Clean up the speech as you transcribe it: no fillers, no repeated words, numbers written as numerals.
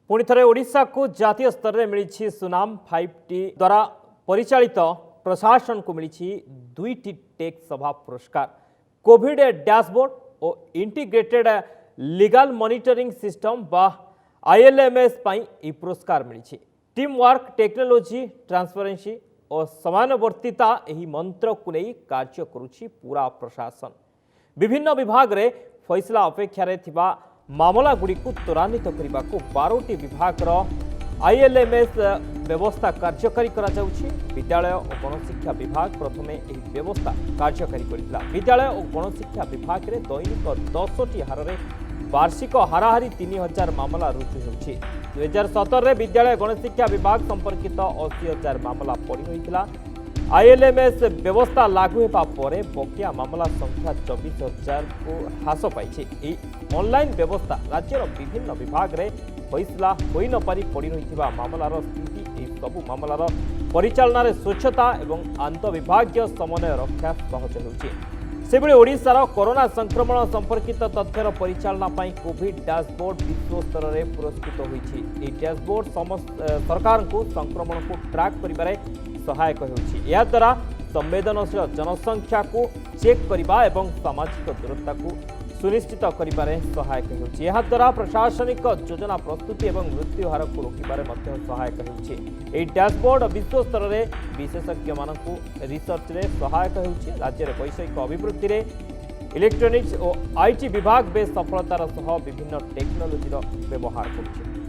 पुणी थे ओडिशा को जातीय स्तर में मिली सुनाम 5T द्वारा परिचालित प्रशासन को मिली 2टी टेक सभा पुरस्कार कोविड डैशबोर्ड और इंटीग्रेटेड लीगल मॉनिटरिंग सिस्टम बा ILMS पई पुरस्कार मिली। टीम वर्क टेक्नोलोजी ट्रांसपेरेंसी और समानुवर्तिता यही मंत्र को नहीं कार्य करुछि पूरा प्रशासन। विभिन्न विभाग रे फैसला अपेक्षा रे थिबा मामला गुड़ी को त्वरान्वित करने को 12टी विभाग ILMS व्यवस्था कार्यकारी करा जाउछि। विद्यालय और गणशिक्षा विभाग प्रथमे एही व्यवस्था कार्यकारी करितला। विद्यालय और गणशिक्षा विभाग रे दैनिक 10टी हार रे वार्षिक हाराहारी 3000 मामला रुजु होछि। 2017 रे विद्यालय गणशिक्षा विभाग संपर्कित 80,000 मामला पड़ी होइतिला। ILMS व्यवस्था लागू होगा पर बकिया मामला संख्या 24,000 को ह्रास पाई। ऑनलाइन व्यवस्था राज्यर विभिन्न विभाग रे फैसला होई न पारी पड़ी रही मामलार स्थिति सबु मामलार परिचालन रे स्वच्छता एवं आंतविभागीय समन्वय रक्षा सहज होउछि। सेबळे ओडिशार कोरोना संक्रमण संपर्कित तथ्यर परिचालना पाई कोविड डैशबोर्ड विश्व स्तर में पुरस्कृत होइछि। ए डैशबोर्ड सरकार को संक्रमण को ट्रैक करिबारे सहायक होउछि। या द्वारा संवेदनशील जनसंख्या को चेक करिबा एवं सामाजिक दूरता को सुनिश्चित करिबारे सहायक होउछि। या द्वारा प्रशासनिक योजना प्रस्तुति एवं मृत्यु हार को रोकिबारे मध्य सहायक होउछि। ए डैशबोर्ड विश्व स्तर में विशेषज्ञ मानकु रिसर्च रे सहायक होउछि। राज्य रे वैषयिक अभिवृद्धि रे इलेक्ट्रोनिक्स और IT विभाग बे सफलतार सह विभिन्न टेक्नोलोजी व्यवहार करुछि।